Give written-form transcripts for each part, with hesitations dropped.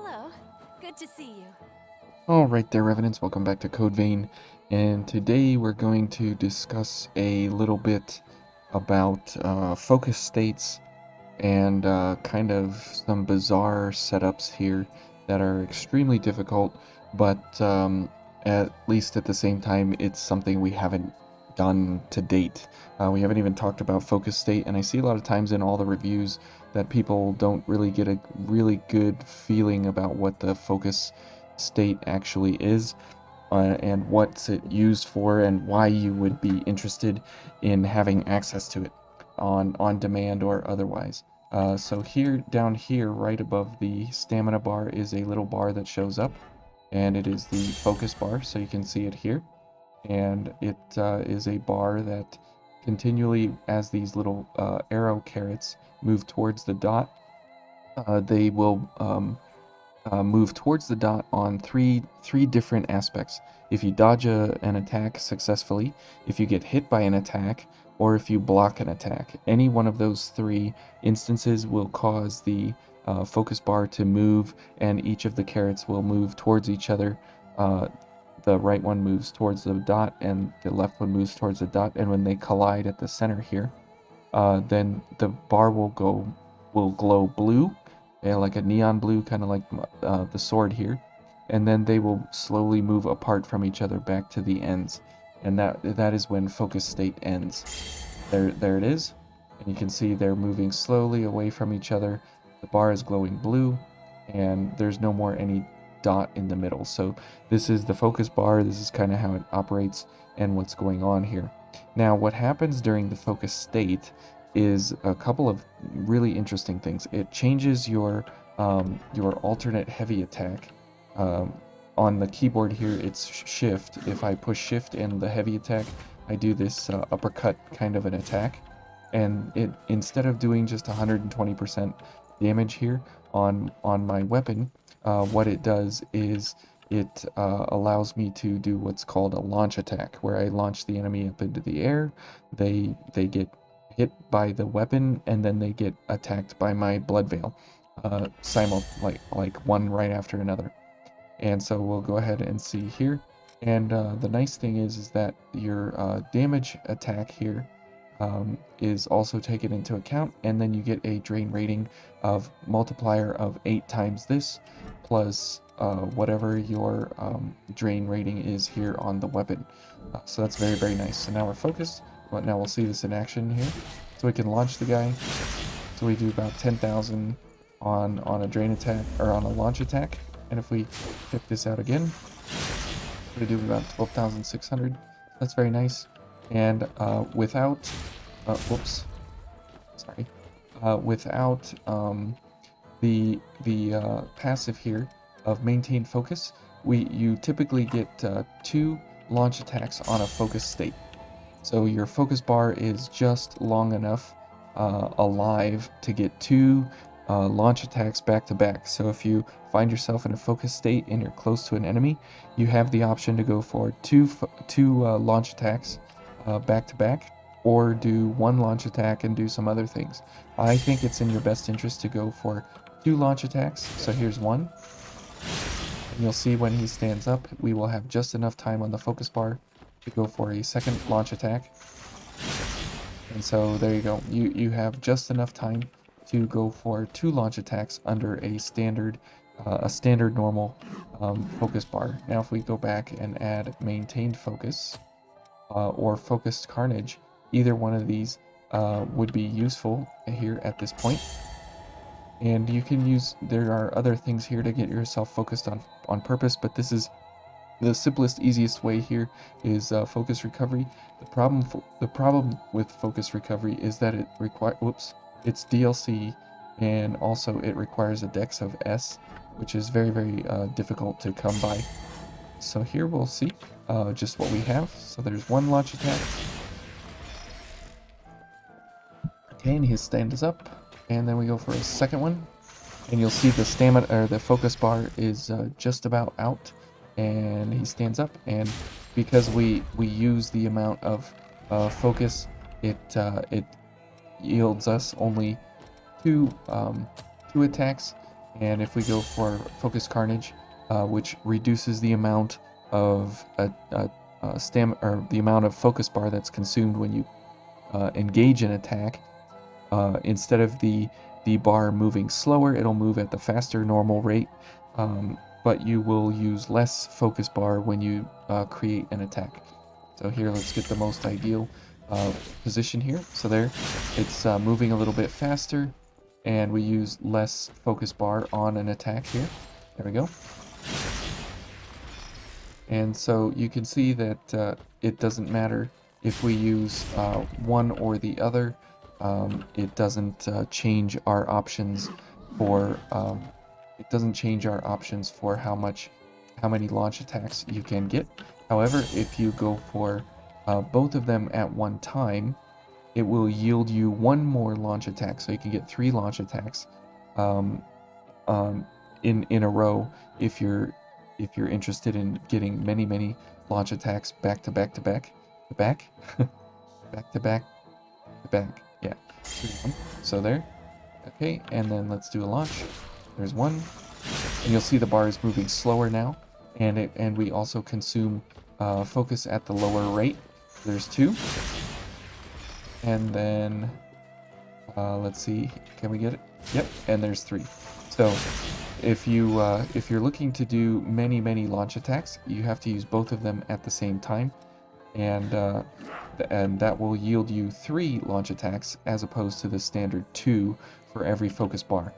Hello. Good to see you. Alright there, Revenants, welcome back to Code Vein, and today we're going to discuss a little bit about focus states and kind of some bizarre setups here that are extremely difficult, but at least at the same time, it's something we haven't done to date. We haven't even talked about focus state, and I see a lot of times in all the reviews that people don't really get a really good feeling about what the focus state actually is. And what's it used for, and why you would be interested in having access to it on demand or otherwise. So here, down here, right above the stamina bar is a little bar that shows up, and it is the focus bar, so you can see it here. And it is a bar that continually, as these little arrow carrots move towards the dot, they will move towards the dot on three different aspects. If you dodge an attack successfully, if you get hit by an attack, or if you block an attack. Any one of those three instances will cause the focus bar to move, and each of the carrots will move towards each other. The right one moves towards the dot, and the left one moves towards the dot, and when they collide at the center here, then the bar will glow blue, like a neon blue, kind of like the sword here, and then they will slowly move apart from each other back to the ends, and that is when focus state ends. There it is, and you can see they're moving slowly away from each other. The bar is glowing blue, and there's no more any dot in the middle. So this is the focus bar. This is kind of how it operates and what's going on here. Now, what happens during the focus state is a couple of really interesting things. It changes your alternate heavy attack. On the keyboard here, it's shift. If I push shift and the heavy attack, I do this uppercut kind of an attack, and it, instead of doing just 120% damage here on my weapon, what it does is it allows me to do what's called a launch attack, where I launch the enemy up into the air. They get hit by the weapon, and then they get attacked by my blood veil, like one right after another. And so we'll go ahead and see here. And the nice thing is that your damage attack here is also taken into account, and then you get a drain rating of multiplier of 8 times this, plus whatever your drain rating is here on the weapon. So that's very, very nice. So now we're focused. But now we'll see this in action here. So we can launch the guy. So we do about 10,000 on a drain attack, or on a launch attack. And if we check this out again, we do about 12,600. That's very nice. And without, whoops, sorry, without the passive here of maintain focus, you typically get 2 launch attacks on a focus state. So your focus bar is just long enough alive to get 2 launch attacks back to back. So if you find yourself in a focus state and you're close to an enemy, you have the option to go for two launch attacks back to back, or do 1 launch attack and do some other things. I think it's in your best interest to go for 2 launch attacks. So here's one. And you'll see when he stands up, we will have just enough time on the focus bar to go for a second launch attack. And so there you go. You have just enough time to go for 2 launch attacks under a standard normal focus bar. Now if we go back and add maintained focus or focused carnage, either one of these would be useful here at this point. And you can use, there are other things here to get yourself focused on purpose, but this is the simplest, easiest way here is focus recovery. The problem with focus recovery is that it it's DLC, and also it requires a dex of S, which is very, very difficult to come by. So here we'll see just what we have. So there's 1 launch attack. Okay, and he stands up, and then we go for a second one, and you'll see the stamina, or the focus bar, is just about out, and he stands up, and because we use the amount of focus, it yields us only two attacks, And if we go for Focus Carnage, which reduces the amount of or the amount of focus bar that's consumed when you engage an attack, instead of the bar moving slower, it'll move at the faster normal rate, but you will use less focus bar when you create an attack. So here, let's get the most ideal position here. So there, it's moving a little bit faster, and we use less focus bar on an attack here. There we go. And so you can see that it doesn't matter if we use one or the other. It doesn't change our options for how many launch attacks you can get. However, if you go for both of them at one time, it will yield you one more launch attack, so you can get 3 launch attacks in a row if you're interested in getting many launch attacks back to back to back to back back to back to back. Yeah. So there. Okay, and then let's do a launch. There's one, and you'll see the bar is moving slower now, and we also consume focus at the lower rate. There's 2, and then let's see, can we get it? Yep, and there's 3. So if you're looking to do many launch attacks, you have to use both of them at the same time, and that will yield you 3 launch attacks as opposed to the standard 2 for every focus bar.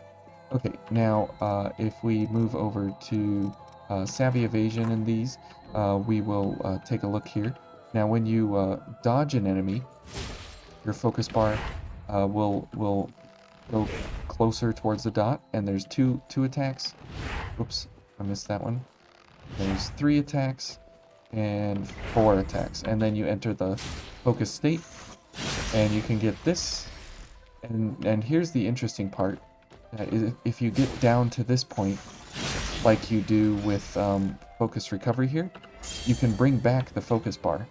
Okay, now if we move over to Savvy Evasion in these, we will take a look here. Now when you dodge an enemy, your focus bar will go closer towards the dot, and there's two attacks. Oops, I missed that one. There's 3 attacks and 4 attacks, and then you enter the focus state, and you can get this. And here's the interesting part: if you get down to this point, like you do with focus recovery here, you can bring back the focus bar,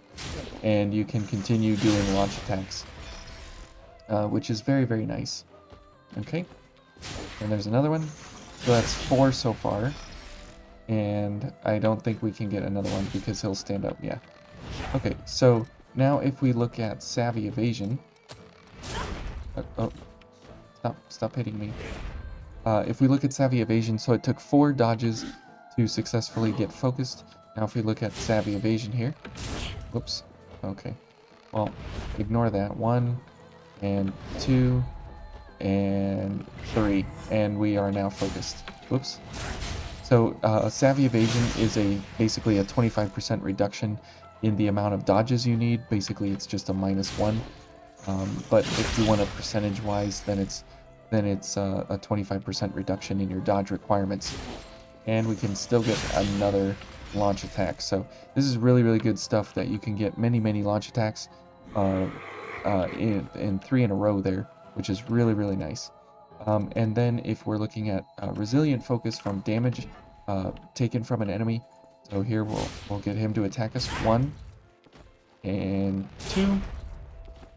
and you can continue doing launch attacks, which is very nice. Okay, and there's another one. So that's 4 so far, and I don't think we can get another one because he'll stand up. Yeah. Okay, so now if we look at Savvy Evasion, oh, stop hitting me. If we look at Savvy Evasion, so it took 4 dodges to successfully get focused. Now if we look at Savvy Evasion here, whoops, okay, well, ignore that. 1 and 2 and 3, and we are now focused. Whoops. So Savvy Evasion is basically a 25% reduction in the amount of dodges you need. Basically, it's just a -1. But if you want a percentage-wise, then it's a 25% reduction in your dodge requirements, and we can still get another launch attack. So this is really good stuff that you can get many launch attacks in 3 in a row there, which is really nice. And then if we're looking at resilient focus from damage taken from an enemy, so here we'll get him to attack us. 1 and 2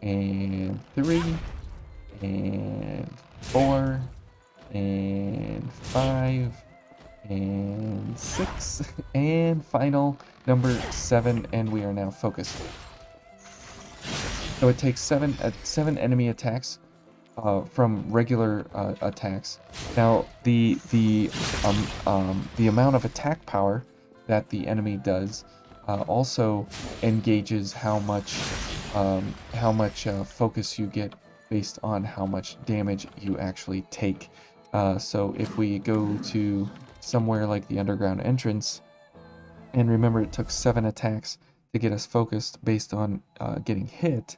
and 3 and 4 and 5 and 6 and final number 7, and we are now focused. So it takes 7 enemy attacks from regular attacks. Now the amount of attack power that the enemy does also engages how much focus you get based on how much damage you actually take. So if we go to somewhere like the underground entrance, and remember it took 7 attacks to get us focused based on getting hit,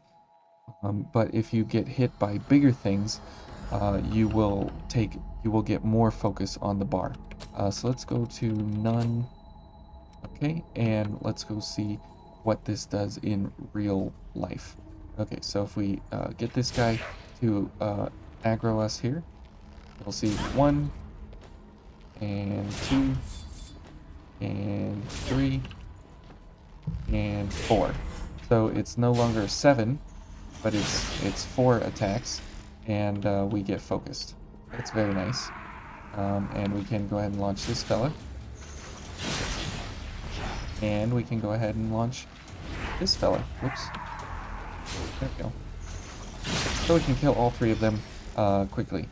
but if you get hit by bigger things, you will get more focus on the bar. So let's go to none. Okay, and let's go see what this does in real life. Okay, so if we get this guy to aggro us here, we'll see 1 and 2 and 3 and 4. So it's no longer 7, but it's 4 attacks, and we get focused. That's very nice. And we can go ahead and launch this fella. And we can go ahead and launch this fella. Whoops. There we go. So we can kill all three of them quickly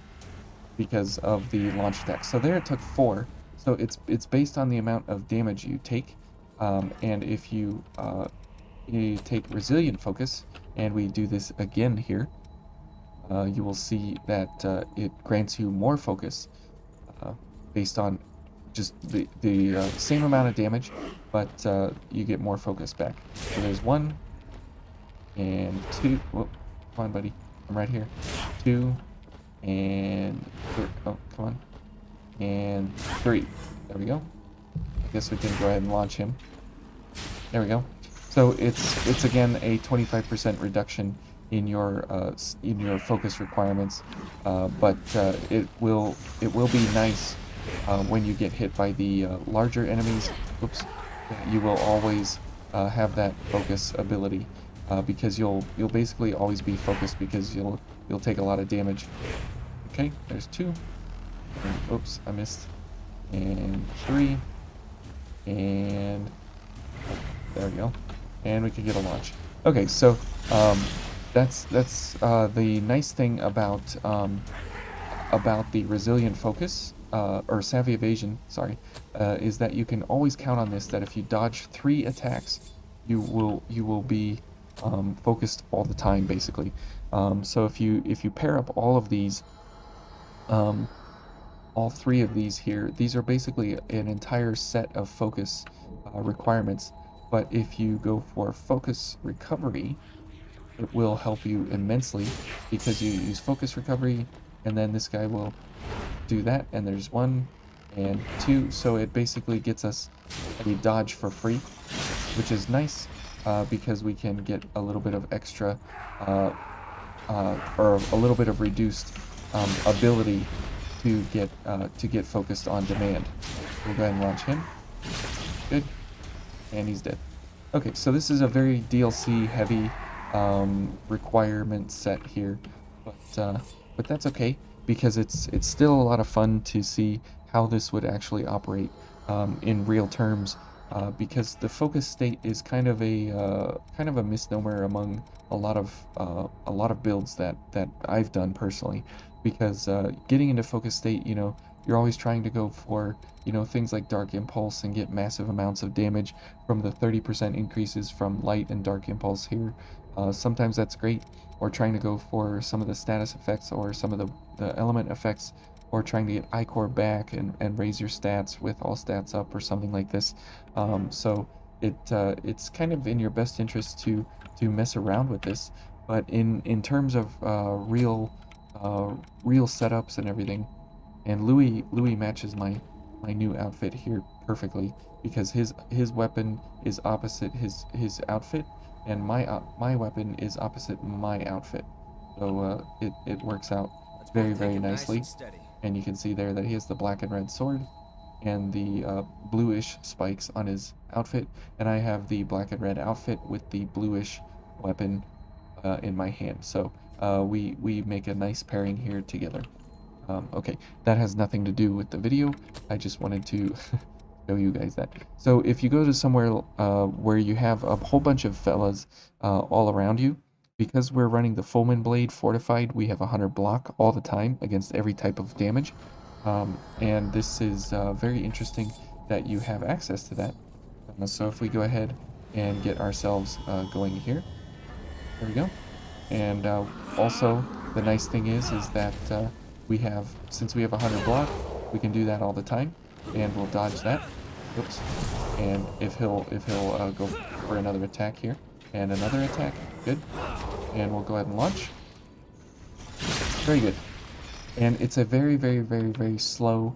because of the launch attack. So there it took 4. So it's based on the amount of damage you take. And if you take Resilient Focus, and we do this again here, you will see that it grants you more focus based on just the same amount of damage, but you get more focus back. So there's 1 and 2. Whoa, come on, buddy. I'm right here. 2 and 3. Oh, come on. And 3. There we go. I guess we can go ahead and launch him. There we go. So it's again a 25% reduction in your focus requirements, but it will be nice when you get hit by the larger enemies. Oops, you will always have that focus ability because you'll basically always be focused because you'll take a lot of damage. Okay, there's 2. And, oops, I missed. And 3. And there we go. And we can get a launch. Okay, so that's the nice thing about the resilient focus or savvy evasion, sorry, is that you can always count on this. That if you dodge 3 attacks, you will be focused all the time, basically. So if you pair up all of these, all 3 of these here, these are basically an entire set of focus requirements. But if you go for focus recovery, it will help you immensely because you use focus recovery, and then this guy will do that, and there's 1 and 2, so it basically gets us a dodge for free, which is nice because we can get a little bit of extra or a little bit of reduced ability to get focused on demand. We'll go ahead and launch him. Good. And he's dead. Okay, so this is a very DLC heavy requirement set here, but that's okay because it's still a lot of fun to see how this would actually operate in real terms, because the focus state is kind of a misnomer among a lot of builds that I've done personally, because getting into focus state, you're always trying to go for things like Dark Impulse and get massive amounts of damage from the 30% increases from Light and Dark Impulse here. Sometimes that's great, or trying to go for some of the status effects or some of the element effects, or trying to get Ichor back and raise your stats with all stats up or something like this. So it's kind of in your best interest to mess around with this, but in terms of real setups and everything. And Louis matches my new outfit here perfectly because his weapon is opposite his outfit, and my weapon is opposite my outfit. So it works out very nicely. And you can see there that he has the black and red sword and the bluish spikes on his outfit, and I have the black and red outfit with the bluish weapon in my hand. So we make a nice pairing here together. Okay, that has nothing to do with the video. I just wanted to show you guys that. So if you go to somewhere where you have a whole bunch of fellas all around you, because we're running the Fulmin Blade Fortified, we have 100 block all the time against every type of damage. And this is very interesting that you have access to that. So if we go ahead and get ourselves going here, there we go. And also the nice thing is that since we have 100 block, we can do that all the time, and we'll dodge that. Oops. And if he'll go for another attack here, and another attack, good. And we'll go ahead and launch. Very good. And it's a very slow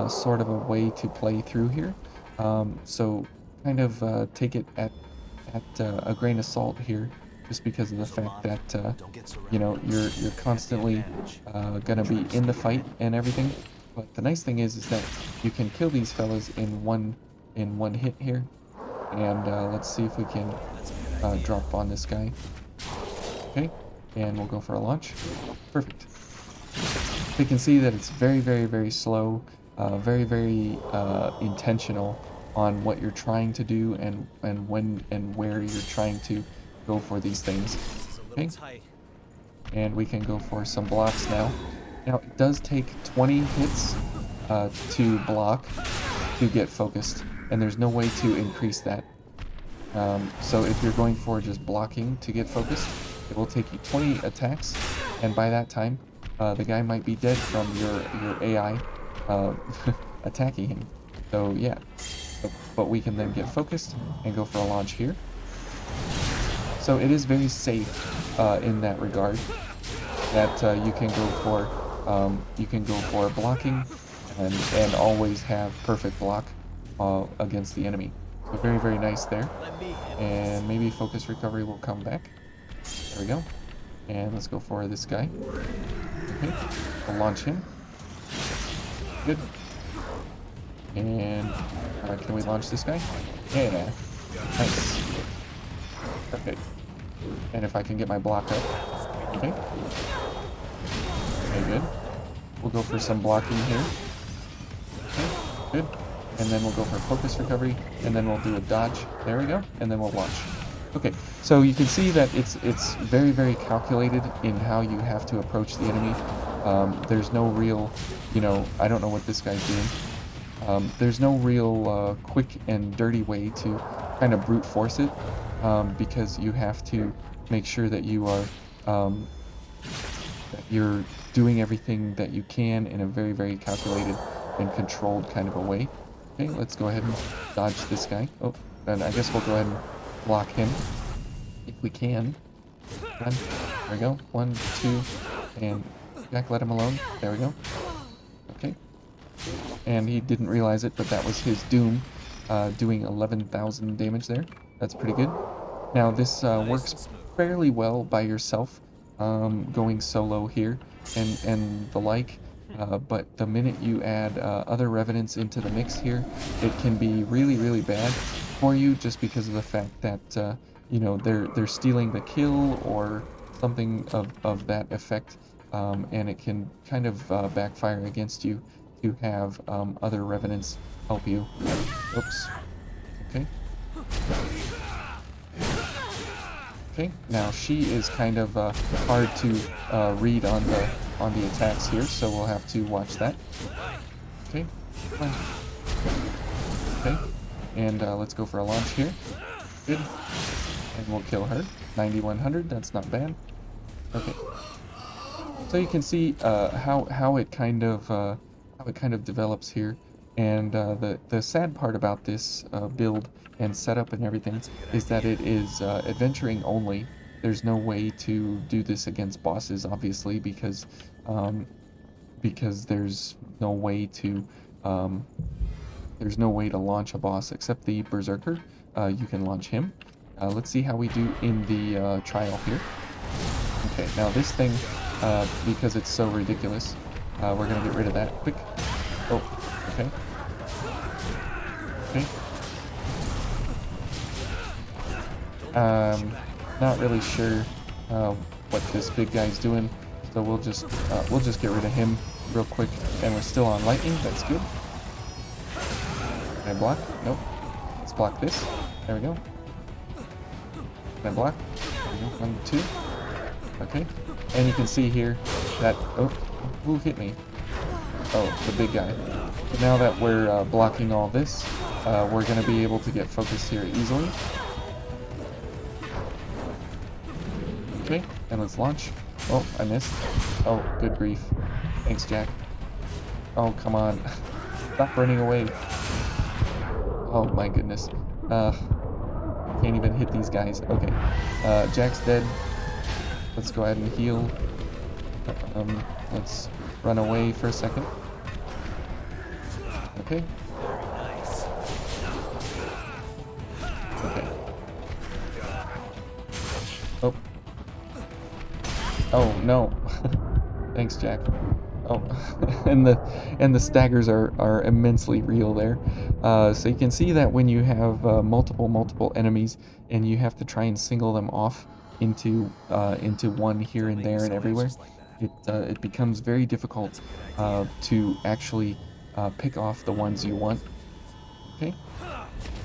sort of a way to play through here. So kind of take it at a grain of salt here, just because of the fact that you're constantly gonna be in the fight and everything. But the nice thing is that you can kill these fellas in one hit here. And let's see if we can drop on this guy. Okay, and we'll go for a launch. Perfect. You can see that it's very, very, very slow, very, very intentional on what you're trying to do and when and where you're trying to go for these things. This is a little Okay, tight. and we can go for some blocks now. Now, it does take 20 hits to block to get focused, and there's no way to increase that. So if you're going for just blocking to get focused, it will take you 20 attacks, and by that time, the guy might be dead from your AI uh, attacking him. So yeah, but we can then get focused and go for a launch here. So it is very safe in that regard that you can go for blocking and always have perfect block against the enemy. So very, very nice there. Let me handle And maybe focus recovery will come back. There we go. And let's go for this guy. Okay, we'll launch him. Good. And can we launch this guy? Yeah. Nice. Okay. And if I can get my block up. Okay. Okay, good. We'll go for some blocking here. Okay, good. And then we'll go for focus recovery, and then we'll do a dodge. There we go. And then we'll launch. Okay, so you can see that it's very, very calculated in how you have to approach the enemy. There's no real, I don't know what this guy's doing. There's no real quick and dirty way to kind of brute force it, because you have to make sure that that you're doing everything that you can in a very, very calculated and controlled kind of a way. Okay, let's go ahead and dodge this guy. Oh, and I guess we'll go ahead and block him if we can. There we go. 1, 2, and Jack, let him alone. There we go. Okay. And he didn't realize it, but that was his doom, doing 11,000 damage there. That's pretty good. Now this works fairly well by yourself, going solo here and the like. But the minute you add other Revenants into the mix here, it can be really, really bad for you, just because of the fact that they're stealing the kill or something of that effect, and it can kind of backfire against you to have other Revenants help you. Oops. Okay. Okay, now she is kind of hard to read on the attacks here, so we'll have to watch that. Okay, fine. Okay, and let's go for a launch here. Good, and we'll kill her. 9100. That's not bad. Okay, so you can see how it kind of develops here. And the sad part about this build and setup and everything is that it is adventuring only. There's no way to do this against bosses, obviously, because there's no way to launch a boss except the Berserker. You can launch him. Let's see how we do in the trial here. Okay, now this thing, because it's so ridiculous, we're gonna get rid of that quick. Oh, okay. Okay. Not really sure what this big guy's doing, so we'll just get rid of him real quick. And we're still on lightning. That's good. Can I block? Nope. Let's block this. There we go. Can I block? There we go. 1, 2. Okay. And you can see here that who hit me? Oh, the big guy. Now that we're blocking all this, we're going to be able to get focused here easily. Okay, and let's launch. Oh, I missed. Oh, good grief. Thanks, Jack. Oh, come on. Stop running away. Oh, my goodness. Can't even hit these guys. Okay. Jack's dead. Let's go ahead and heal. Let's run away for a second. Okay. Okay. Oh. Oh no. Thanks, Jack. Oh, and the staggers are immensely real there. So you can see that when you have multiple enemies and you have to try and single them off into one here and there and everywhere, it becomes very difficult to actually pick off the ones you want. Okay,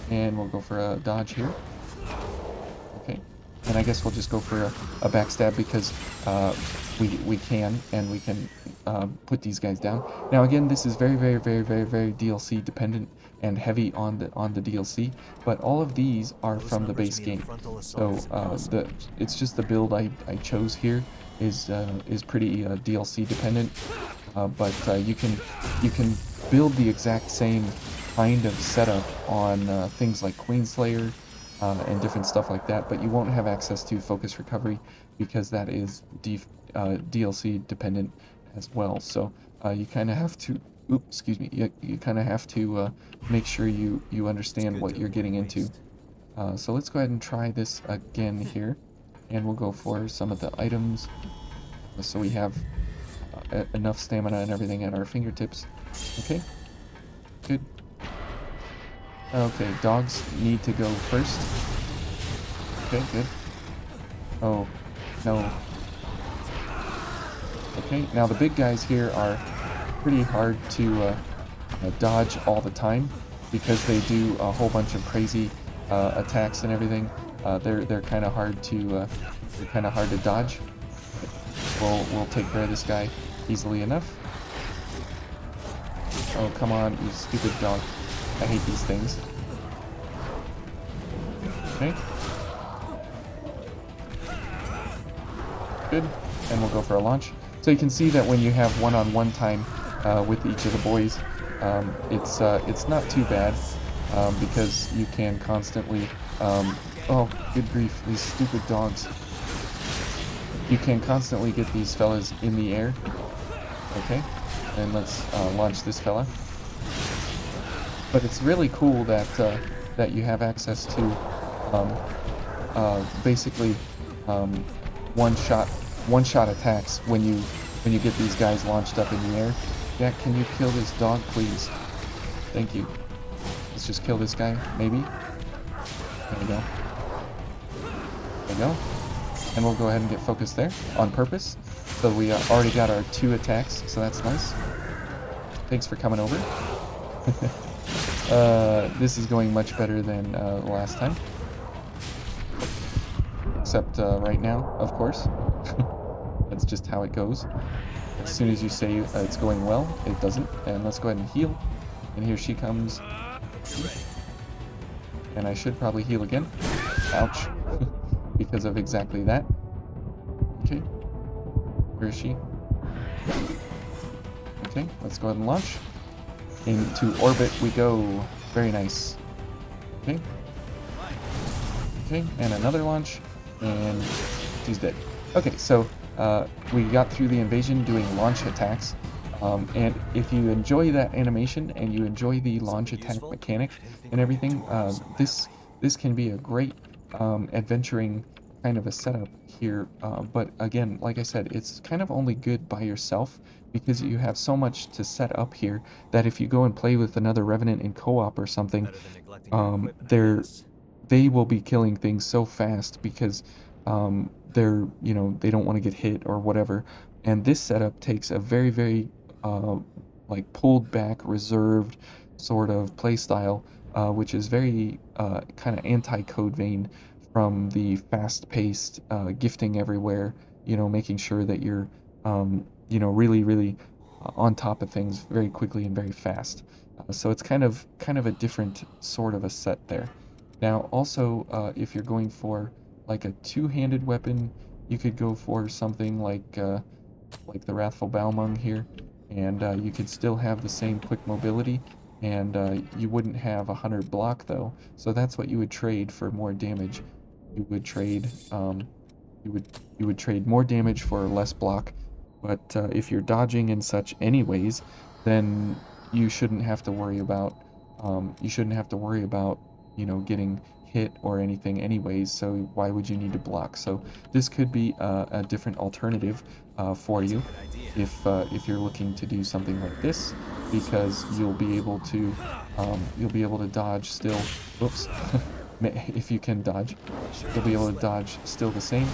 and we'll go for a dodge here. Okay, and I guess we'll just go for a backstab because we can, and we can put these guys down. Now again, this is very DLC dependent and heavy on the DLC, but all of these are from the base game. So it's just the build I chose here is pretty DLC dependent, but you can build the exact same kind of setup on things like Queenslayer and different stuff like that, but you won't have access to focus recovery because that is DLC dependent as well. So you kind of have to, oops, excuse me, you kind of have to make sure you understand what you're getting into. So let's go ahead and try this again here, and we'll go for some of the items so we have enough stamina and everything at our fingertips. Okay, good. Okay, dogs need to go first. Okay, good. Oh, no. Okay, now the big guys here are pretty hard to dodge all the time because they do a whole bunch of crazy attacks and everything. They're kind of hard to dodge. We'll take care of this guy easily enough. Oh, come on, you stupid dog. I hate these things. Okay. Good. And we'll go for a launch. So you can see that when you have one-on-one time with each of the boys, it's not too bad because you can constantly... oh, good grief, these stupid dogs. You can constantly get these fellas in the air. Okay. And let's launch this fella. But it's really cool that that you have access to basically one-shot attacks when you get these guys launched up in the air. Jack, can you kill this dog, please? Thank you. Let's just kill this guy, maybe. There we go. There we go. And we'll go ahead and get focused there on purpose. So we already got our 2 attacks, so that's nice. Thanks for coming over. This is going much better than last time. Except right now, of course. That's just how it goes. As soon as you say it's going well, it doesn't. And let's go ahead and heal. And here she comes. And I should probably heal again. Ouch. Because of exactly that. Okay. Where is she? Okay, let's go ahead and launch. Into orbit we go. Very nice. Okay. Okay, and another launch. And she's dead. Okay, so we got through the invasion doing launch attacks. And if you enjoy that animation and you enjoy the launch attack mechanic and everything, this can be a great adventuring kind of a setup here. But again, like I said, it's kind of only good by yourself because you have so much to set up here that if you go and play with another Revenant in co-op or something, they will be killing things so fast because they don't want to get hit or whatever. And this setup takes a very like pulled back, reserved sort of playstyle, which is very kind of anti-Code Vein from the fast-paced gifting everywhere, making sure that you're really on top of things very quickly and very fast. So it's kind of a different sort of a set there. Now also if you're going for like a two-handed weapon, you could go for something like the Wrathful Balmung here, and you could still have the same quick mobility, and you wouldn't have 100 block though. So that's what you would trade for more damage. You would trade you would trade more damage for less block, but if you're dodging and such anyways, then you shouldn't have to worry about getting hit or anything anyways, so why would you need to block? So this could be a different alternative for you if you're looking to do something like this, because you'll be able to dodge still. Whoops. If you can dodge, you'll be able to dodge still the same.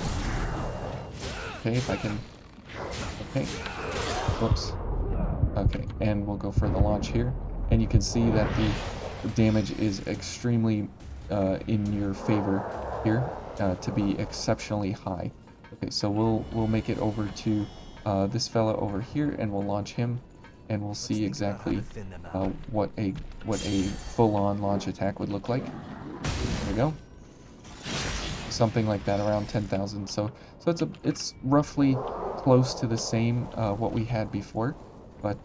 Okay, if I can Okay. Whoops. Okay, and we'll go for the launch here. And you can see that the damage is extremely in your favor here to be exceptionally high. Okay, so we'll make it over to this fella over here, and we'll launch him, and we'll see exactly what a full-on launch attack would look like. There we go. Something like that, around 10,000. So it's roughly close to the same what we had before, but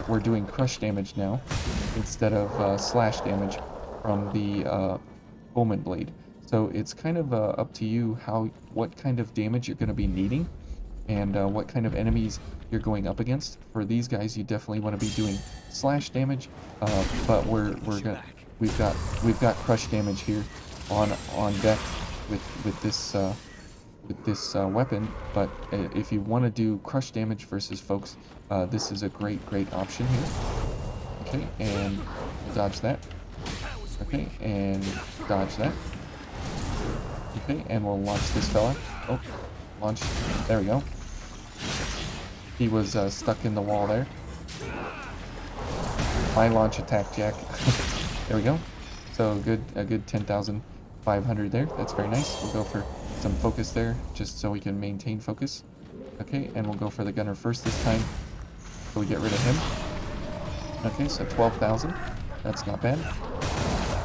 we're doing crush damage now instead of slash damage from the Bowman blade. So it's kind of up to you what kind of damage you're going to be needing and what kind of enemies you're going up against. For these guys, you definitely want to be doing slash damage, but we've got crush damage here on deck with this weapon. But if you want to do crush damage versus folks, this is a great option here. Okay, and dodge that. Okay, and dodge that. Okay, and we'll launch this fella. Oh, launch. There we go. He was stuck in the wall there. My launch attack, Jack. There we go. So a good 10,500 there. That's very nice. We'll go for some focus there, just so we can maintain focus. Okay, and we'll go for the gunner first this time, so we get rid of him. Okay, so 12,000. That's not bad.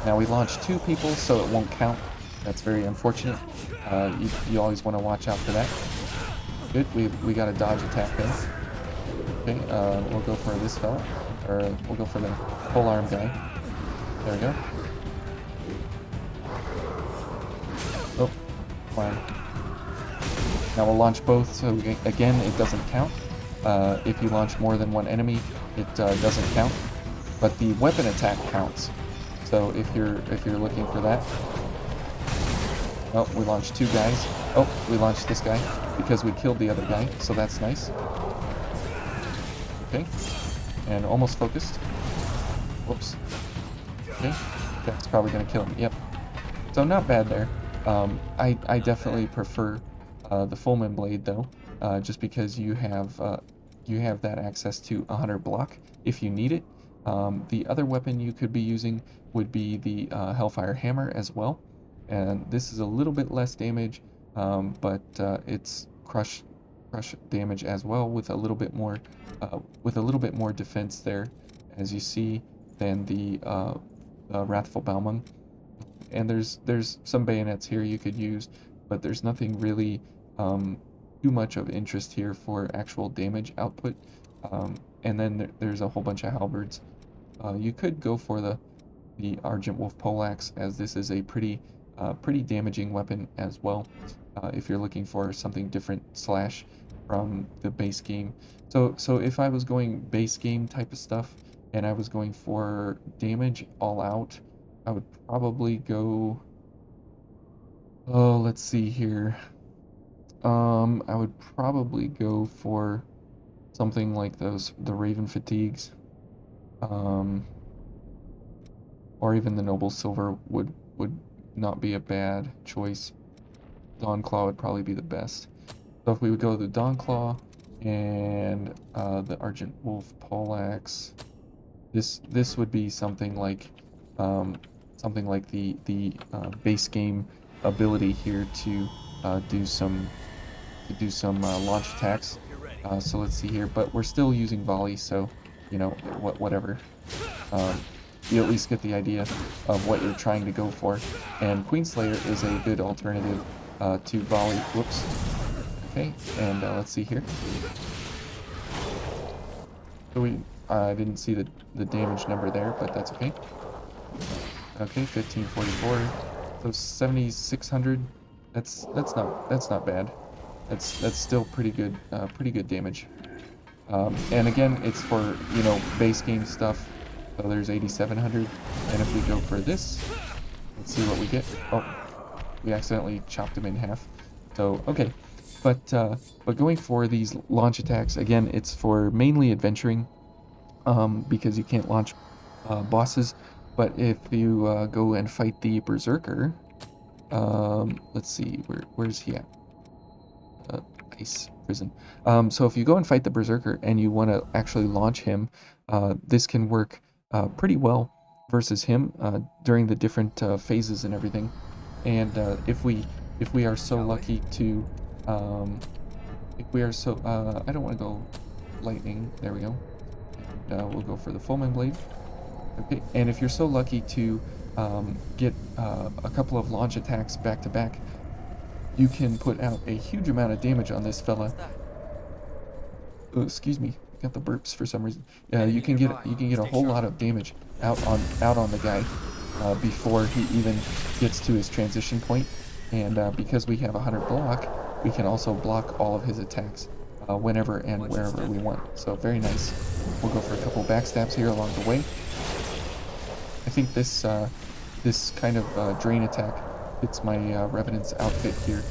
Now we launched 2 people, so it won't count. That's very unfortunate. You always want to watch out for that. Good, we got a dodge attack then. Okay, we'll go for this fella, or we'll go for the pole arm guy. There we go. Oh, fine. Now we'll launch both, so again, it doesn't count. If you launch more than one enemy, it doesn't count. But the weapon attack counts. So if you're looking for that. Oh, we launched 2 guys. Oh, we launched this guy because we killed the other guy, so that's nice. Okay, and almost focused. Whoops. Okay, that's probably gonna kill him. Yep. So not bad there. I definitely prefer the Fullman blade though, just because you have that access to 100 block if you need it. The other weapon you could be using would be the Hellfire Hammer as well, and this is a little bit less damage, but it's crush damage as well with a little bit more defense there, as you see, than the Wrathful Balmung. And there's some bayonets here you could use, but there's nothing really too much of interest here for actual damage output. And then there's a whole bunch of halberds. You could go for the Argent Wolf Poleaxe, as this is a pretty damaging weapon as well, if you're looking for something different slash from the base game. So if I was going base game type of stuff and I was going for damage all out, I would probably go, oh, let's see here. I would probably go for something like the Raven Fatigues, or even the Noble Silver would not be a bad choice. Dawnclaw would probably be the best. So if we would go the Dawnclaw and the Argent Wolf Poleaxe, this would be something like the base game ability here to do some launch attacks. So let's see here, but we're still using volley, so you know whatever. You at least get the idea of what you're trying to go for, and Queenslayer is a good alternative to volley. Whoops. Okay, and let's see here. So I didn't see the damage number there, but that's okay. Okay, 1544. So 7600. That's not bad. That's still pretty good damage. And again, it's for base game stuff. So there's 8700, and if we go for this, let's see what we get. Oh, we accidentally chopped him in half. So okay, but going for these launch attacks again, it's for mainly adventuring, because you can't launch bosses. But if you go and fight the Berserker, let's see, where's he at? Nice. Prison. So if you go and fight the Berserker and you want to actually launch him, this can work pretty well versus him during the different phases and everything. And if we are so lucky to if we are so I don't want to go lightning. There we go. And we'll go for the Fulmin Blade. Okay. And if you're so lucky to get a couple of launch attacks back to back, you can put out a huge amount of damage on this fella. Oh, excuse me, got the burps for some reason. Yeah, you can get a whole lot of damage out on the guy before he even gets to his transition point. And because we have 100 block, we can also block all of his attacks whenever and wherever we want. So very nice. We'll go for a couple backstabs here along the way. I think this this kind of drain attack fits my Revenant's outfit here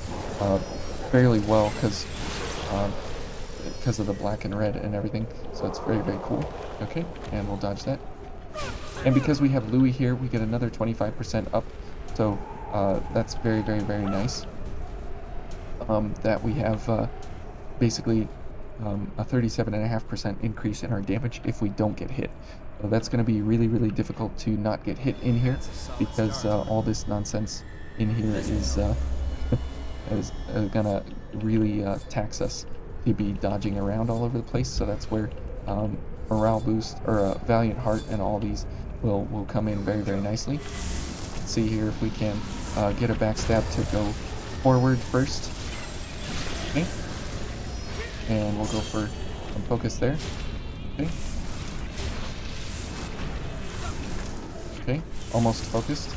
fairly well because of the black and red and everything. So it's very, very cool. Okay, and we'll dodge that. And because we have Louis here, we get another 25% up. So that's very, very, very nice. That we have basically a 37.5% increase in our damage if we don't get hit. So that's going to be really, really difficult to not get hit in here because all this nonsense in here is going to really tax us to be dodging around all over the place. So that's where morale boost or Valiant Heart and all these will come in very, very nicely. Let's see here if we can get a backstab to go forward first. Okay. And we'll go for some focus there. Okay. Okay, almost focused.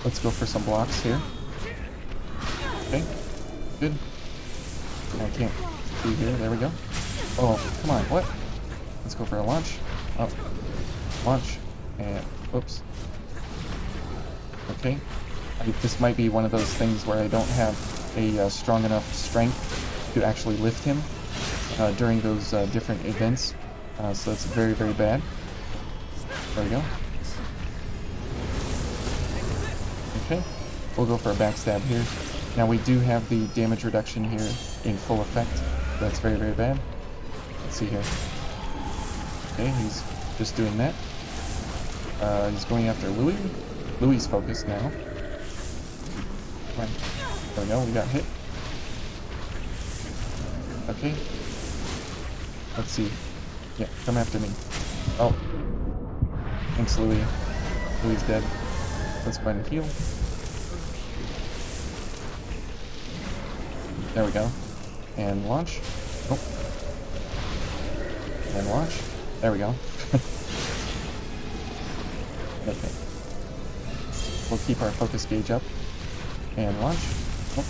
Let's go for some blocks here. Okay, good. I can't see here. There we go. Oh, come on, what? Let's go for a launch. Oh, launch. And, whoops. Okay. This might be one of those things where I don't have a strong enough strength to actually lift him during those different events. So that's very, very bad. There we go. Okay, we'll go for a backstab here. Now we do have the damage reduction here in full effect. That's very, very bad. Let's see here. Okay, he's just doing that. He's going after Louis. Louis' focused now. Come on. There we go, we got hit. Okay. Let's see. Yeah, come after me. Oh. Thanks, Louis. Louis' dead. Let's go ahead and heal. There we go. And launch. Oh. And launch. There we go. Okay. We'll keep our focus gauge up. And launch. Oh,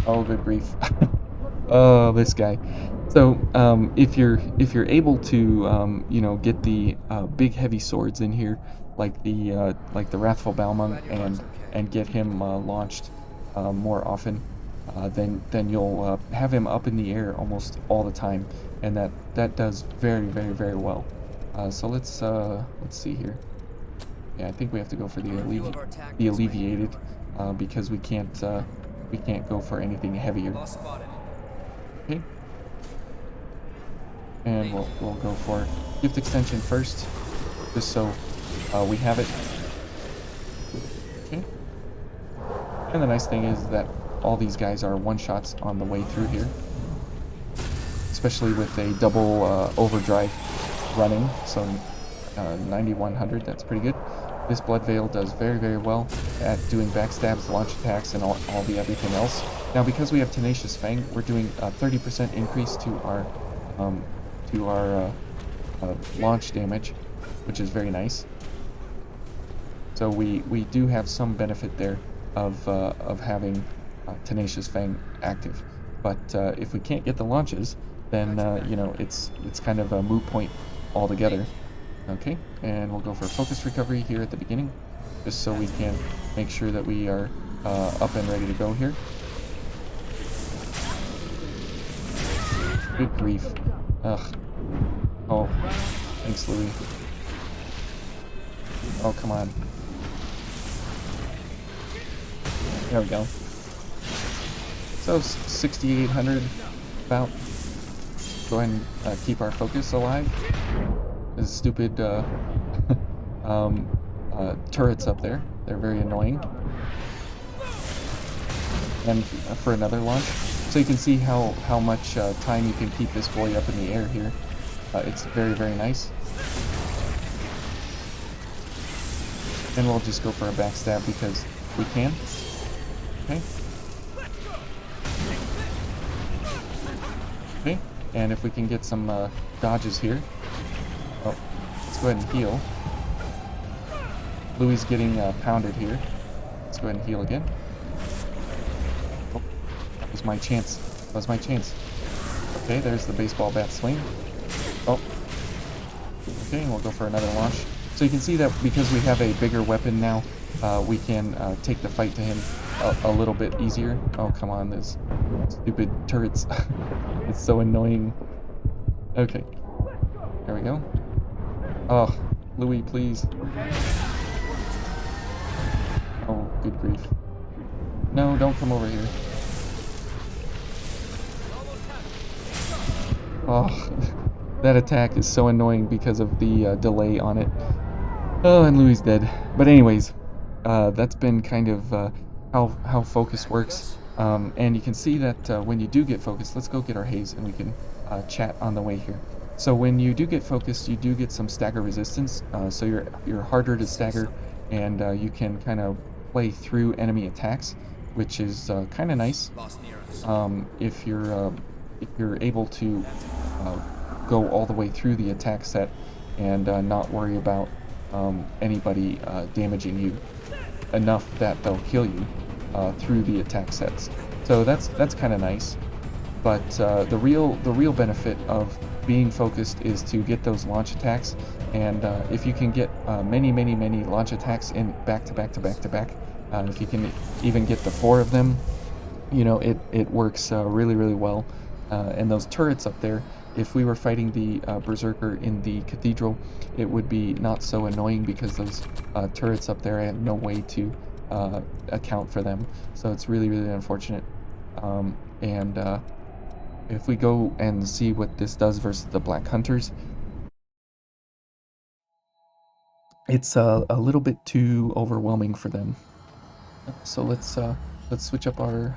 oh good grief. Oh, this guy. So, if you're able to, you know, get the big heavy swords in here, like the Wrathful Balmung, and get him launched more often, then you'll have him up in the air almost all the time, and that does very, very, very well. So let's see here. Yeah, I think we have to go for the alleviated because we can't go for anything heavier. Okay. And we'll go for gift extension first, just so we have it. Okay. And the nice thing is that all these guys are one-shots on the way through here, especially with a double overdrive running, so 9100, that's pretty good. This Blood Veil does very, very well at doing backstabs, launch attacks, and all the everything else. Now, because we have Tenacious Fang, we're doing a 30% increase to our launch damage, which is very nice. So we do have some benefit there of having Tenacious Fang active. But if we can't get the launches, then you know, it's kind of a moot point altogether. Okay, and we'll go for focus recovery here at the beginning, just so we can make sure that we are up and ready to go here. Good grief. Ugh. Oh, thanks, Louis. Oh, come on. There we go. So 6,800 about. Go ahead and keep our focus alive. There's stupid turrets up there. They're very annoying. And for another launch. So you can see how much time you can keep this boy up in the air here. It's very, very nice. And we'll just go for a backstab because we can. Okay. Okay. And if we can get some dodges here. Oh, let's go ahead and heal. Louis getting pounded here. Let's go ahead and heal again. Oh, that was my chance. That was my chance. Okay, there's the baseball bat swing. Oh. Okay, and we'll go for another launch. So you can see that because we have a bigger weapon now, we can take the fight to him a little bit easier. Oh, come on, those stupid turrets. It's so annoying. Okay. There we go. Oh, Louis, please. Oh, good grief. No, don't come over here. Oh, that attack is so annoying because of the delay on it. Oh, and Louis dead. But anyways, that's been kind of how focus works. And you can see that when you do get focused, let's go get our haze and we can chat on the way here. So when you do get focused, you do get some stagger resistance. So you're harder to stagger, and you can kind of play through enemy attacks, which is kind of nice. If you're able to go all the way through the attack set and not worry about anybody damaging you enough that they'll kill you through the attack sets. So that's kind of nice. But the real benefit of being focused is to get those launch attacks, and if you can get many launch attacks in back to back, if you can even get the 4 of them, you know, it works really well. And those turrets up there, if we were fighting the berserker in the cathedral, it would be not so annoying because those turrets up there, I have no way to account for them. So it's really unfortunate. And if we go and see what this does versus the Black Hunters, it's a little bit too overwhelming for them. So let's switch up our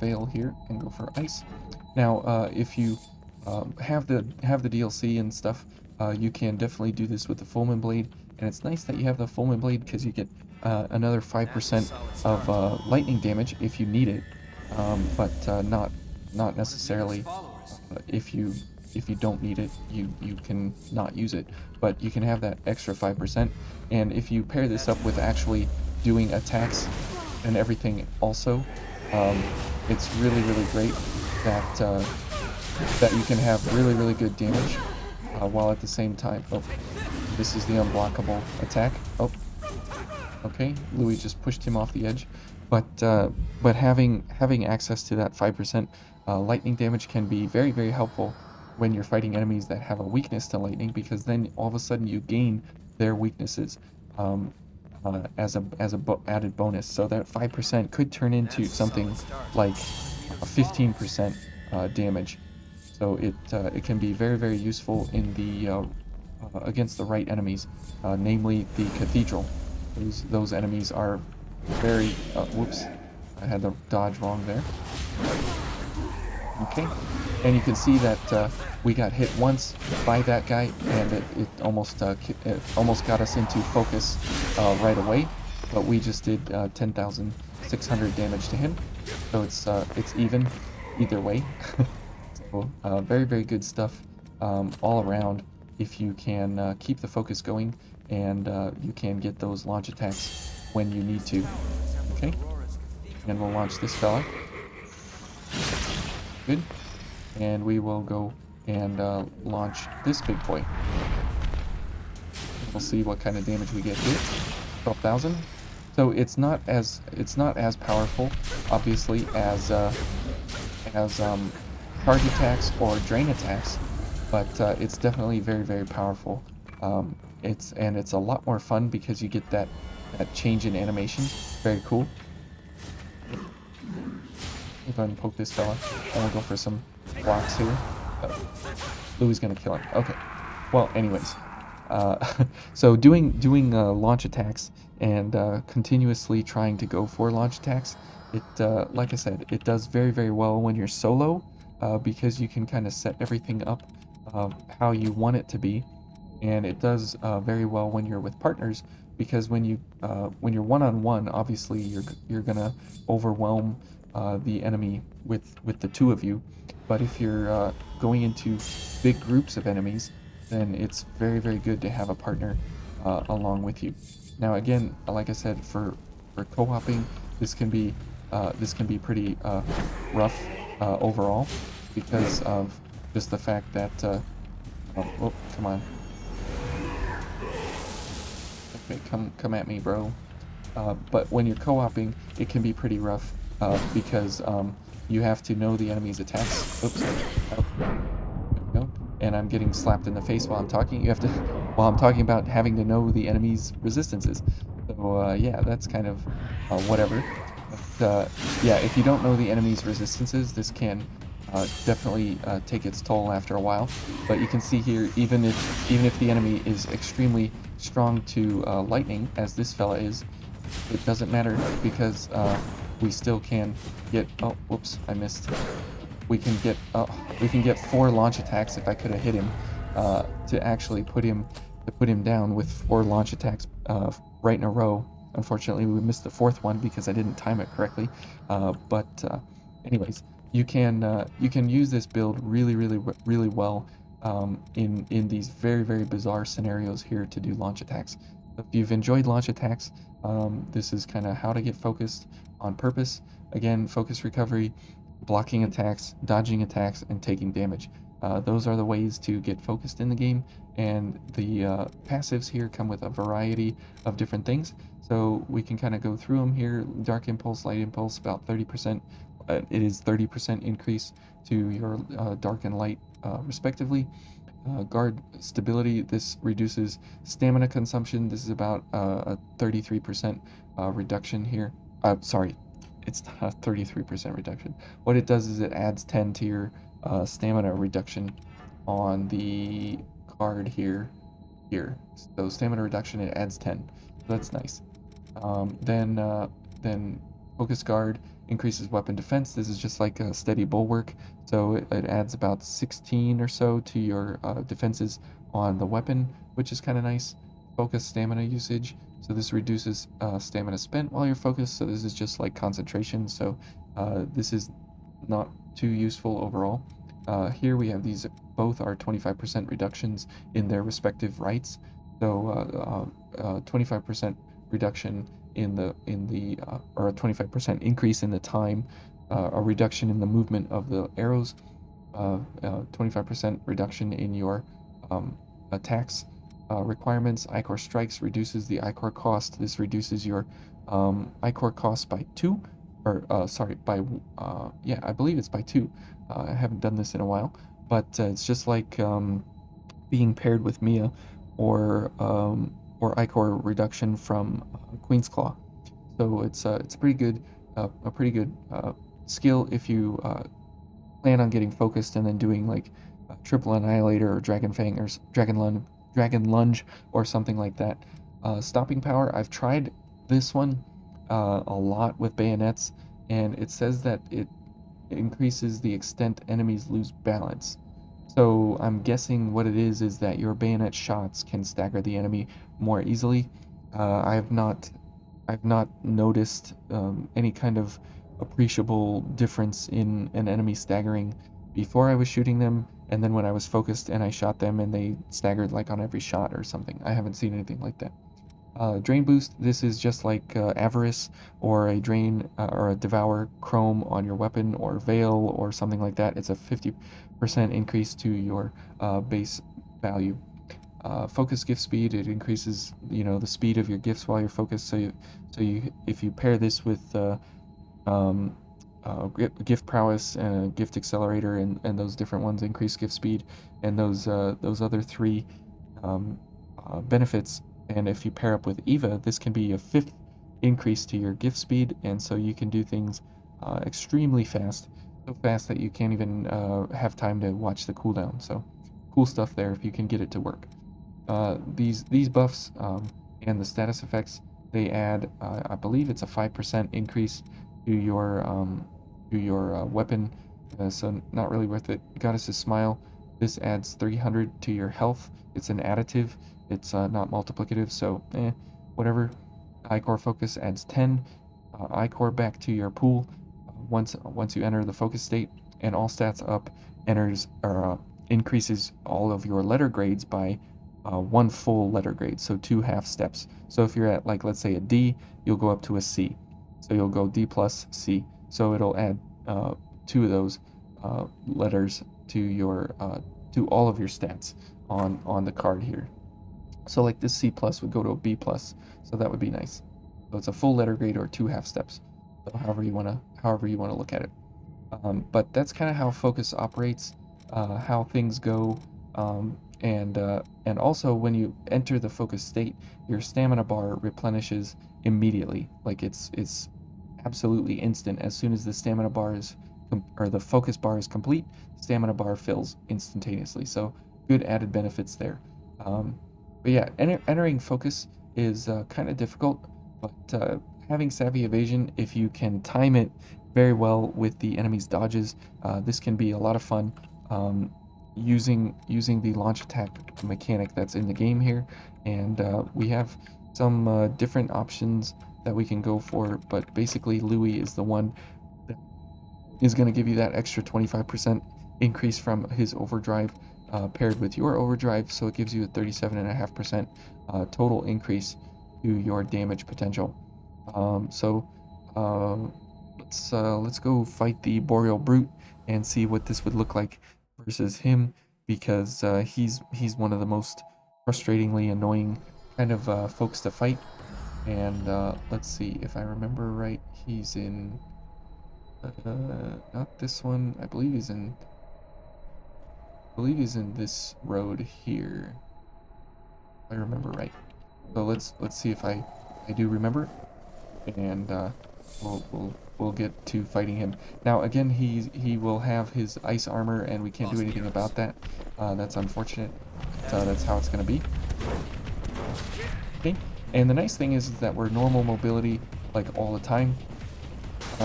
veil here and go for ice. Now, if you have the DLC and stuff, you can definitely do this with the Fulmin Blade, and it's nice that you have the Fulmin Blade because you get another 5% of lightning damage if you need it, but not necessarily if you don't need it, you can not use it, but you can have that extra 5%. And if you pair this up with actually doing attacks and everything also, it's really great that that you can have really good damage while at the same time. Oh, this is the unblockable attack. Oh, okay, Louis just pushed him off the edge, but having access to that 5% lightning damage can be very helpful when you're fighting enemies that have a weakness to lightning, because then all of a sudden you gain their weaknesses as a added bonus. So that 5% could turn into something like a 15% damage. So it can be very useful in the against the right enemies, namely the cathedral. Those enemies are very whoops, I had the dodge wrong there. Okay, and you can see that we got hit once by that guy, and it almost got us into focus right away, but we just did 10,600 damage to him, so it's even either way. So very good stuff all around if you can keep the focus going, and you can get those launch attacks when you need to. Okay, and we'll launch this fella. Good. And we will go and launch this big boy. We'll see what kind of damage we get here. 12,000. So it's not as powerful, obviously, as charge attacks or drain attacks, but it's definitely very powerful. It's a lot more fun because you get that change in animation. Very cool. We'll go ahead and poke this fella, and we'll go for some blocks here. Louis gonna kill him. Okay. Well, anyways, so doing launch attacks and continuously trying to go for launch attacks, it like I said, it does very well when you're solo, because you can kind of set everything up how you want it to be, and it does very well when you're with partners, because when you're one-on-one, obviously you're gonna overwhelm the enemy with the two of you, but if you're going into big groups of enemies, then it's very good to have a partner along with you. Now again, like I said, for co-oping, this can be pretty rough overall, because of just the fact that oh, come on. Okay, come at me, bro. But when you're co-oping, it can be pretty rough because you have to know the enemy's attacks. Oops. Oh, there we go. And I'm getting slapped in the face while I'm talking. You have to, while I'm talking about having to know the enemy's resistances. So yeah, that's kind of whatever. But yeah, if you don't know the enemy's resistances, this can definitely take its toll after a while. But you can see here, even if the enemy is extremely strong to lightning, as this fella is, it doesn't matter, because we still can get. Oh, whoops! I missed. We can get 4 launch attacks if I could have hit him to actually put him down with 4 launch attacks right in a row. Unfortunately, we missed the 4th one because I didn't time it correctly. Anyways, you can use this build really well in these very bizarre scenarios here to do launch attacks. If you've enjoyed launch attacks, this is kind of how to get focused on purpose. Again, focus recovery, blocking attacks, dodging attacks, and taking damage. Those are the ways to get focused in the game, and the passives here come with a variety of different things. So we can kind of go through them here. Dark Impulse, Light Impulse, about 30%. It is 30% increase to your dark and light respectively. Guard stability, this reduces stamina consumption. This is about a 33% reduction here. Sorry, it's not a 33% reduction. What it does is it adds 10 to your stamina reduction on the card here. So stamina reduction, it adds 10. So that's nice. Then Focus Guard increases weapon defense. This is just like a steady bulwark, so it adds about 16 or so to your defenses on the weapon, which is kind of nice. Focus stamina usage, so this reduces stamina spent while you're focused, so this is just like concentration, so this is not too useful overall. Here we have these, both are 25% reductions in their respective rights, so 25% reduction in the or a 25% increase in the time, a reduction in the movement of the arrows, 25% reduction in your attacks requirements. Ichor strikes reduces the Ichor cost. This reduces your Ichor cost by 2, or sorry, by yeah, I believe it's by 2. I haven't done this in a while, but it's just like being paired with Mia, or Ichor reduction from Queen's Claw. So it's a pretty good skill if you plan on getting focused and then doing like Triple Annihilator or Dragon Fang or Dragon Lunge or something like that. Stopping Power, I've tried this one a lot with bayonets, and it says that it increases the extent enemies lose balance. So I'm guessing what it is that your bayonet shots can stagger the enemy more easily. I've not noticed any kind of appreciable difference in an enemy staggering before I was shooting them, and then when I was focused and I shot them and they staggered like on every shot or something. I haven't seen anything like that. Drain Boost, this is just like Avarice, or a Drain or a Devour Chrome on your weapon, or Veil or something like that. It's a 50% increase to your base value. Focus gift speed, it increases the speed of your gifts while you're focused. So if you pair this with gift prowess and gift accelerator, and those different ones increase gift speed, and those other 3 benefits, and if you pair up with Eva, this can be a 5th increase to your gift speed, and so you can do things extremely fast, so fast that you can't even have time to watch the cooldown. So cool stuff there if you can get it to work. These buffs and the status effects, they add, I believe it's a 5% increase to your weapon, so not really worth it. Goddess's Smile, this adds 300 to your health. It's an additive, it's not multiplicative, so whatever. Ichor Focus adds 10 Ichor back to your pool once you enter the focus state, and all stats up enters or increases all of your letter grades by one full letter grade, so 2 half steps. So if you're at, like, let's say a D, you'll go up to a C. So you'll go D plus C. So it'll add 2 of those letters to your to all of your stats on the card here. So like this C plus would go to a B plus, so that would be nice. So it's a full letter grade or 2 half steps. So however you wanna look at it. But that's kind of how focus operates, how things go, and also when you enter the focus state, your stamina bar replenishes immediately. Like it's absolutely instant. As soon as the stamina bar is or the focus bar is complete, stamina bar fills instantaneously. So good added benefits there. But yeah, entering focus is kind of difficult, but having savvy evasion, if you can time it very well with the enemy's dodges, this can be a lot of fun. Using the launch attack mechanic that's in the game here, and we have some different options that we can go for, but basically Louis is the one that is going to give you that extra 25% increase from his overdrive paired with your overdrive, so it gives you a 37.5% total increase to your damage potential. Let's go fight the Boreal Brute and see what this would look like versus him, because he's one of the most frustratingly annoying kind of folks to fight. And let's see if I remember right. He's in not this one. I believe he's in this road here. If I remember right. So let's see if I do remember, and we'll get to fighting him. Now again, he will have his ice armor, and we can't do anything about that. That's unfortunate. That's how it's gonna be. Okay. And the nice thing is that we're normal mobility like all the time,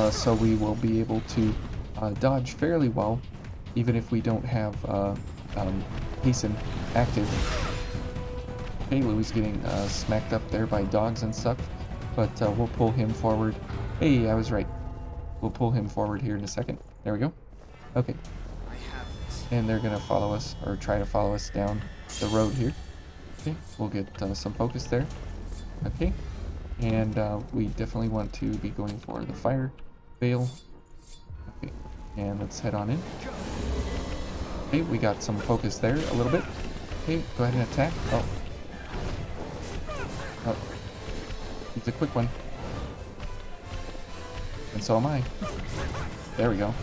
so we will be able to dodge fairly well, even if we don't have hasten active. Okay, Louis getting smacked up there by dogs and stuff, but we'll pull him forward. Hey, I was right. We'll pull him forward here in a second. There we go. Okay. And they're gonna follow us, or try to follow us down the road here. Okay, we'll get some focus there. Okay, and we definitely want to be going for the fire veil. Okay, and let's head on in. Okay, we got some focus there a little bit. Okay, go ahead and attack. Oh, it's a quick one. And so am I. There we go.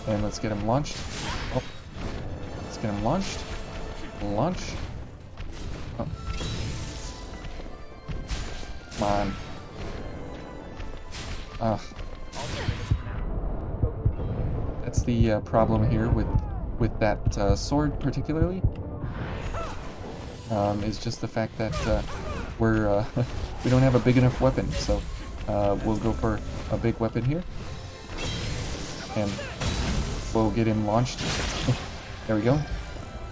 And let's get him launched. Oh, let's get him launched. Launch. Oh. Come on. Ugh. That's the problem here with that sword particularly. Is just the fact that we're we don't have a big enough weapon, so we'll go for a big weapon here, and we'll get him launched. There we go.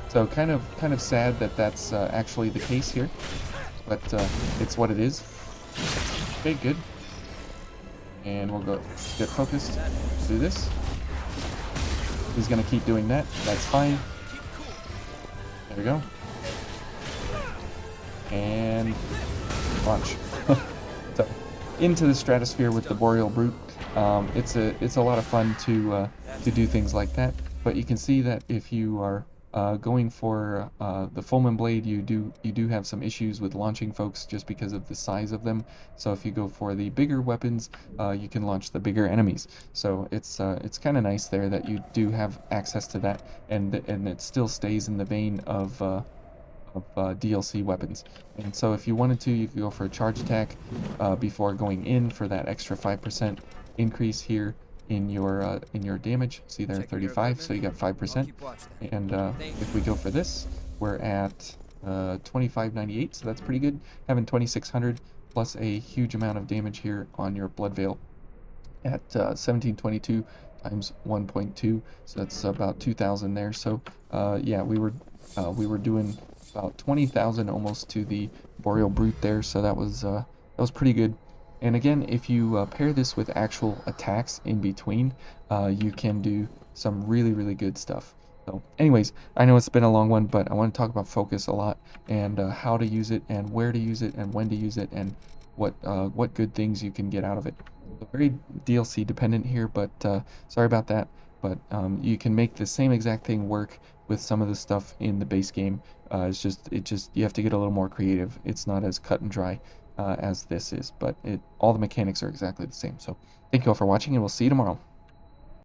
So kind of sad that that's actually the case here, but it's what it is. Okay, good. And we'll go get focused. Do this. He's gonna keep doing that. That's fine. There we go. And launch. So into the stratosphere with the Boreal Brute. It's a lot of fun to do things like that. But you can see that if you are going for the Fulman Blade, you do have some issues with launching folks just because of the size of them. So if you go for the bigger weapons, you can launch the bigger enemies. So it's kind of nice there that you do have access to that, and it still stays in the vein of DLC weapons. And so if you wanted to, you could go for a charge attack before going in for that extra 5% increase here in your damage. See there, 35, so you got 5%. And if we go for this, we're at 2598, so that's pretty good. Having 2600 plus a huge amount of damage here on your blood veil at 1722 times 1.2, so that's about 2000 there. So yeah, we were doing about 20,000 almost to the Boreal Brute there, so that was pretty good. And again, if you pair this with actual attacks in between, you can do some really, really good stuff. So anyways, I know it's been a long one, but I want to talk about focus a lot, and how to use it, and where to use it, and when to use it, and what good things you can get out of it. So very DLC dependent here, but sorry about that. But you can make the same exact thing work with some of the stuff in the base game. It just you have to get a little more creative. It's not as cut and dry as this is, but all the mechanics are exactly the same. So thank you all for watching, and we'll see you tomorrow.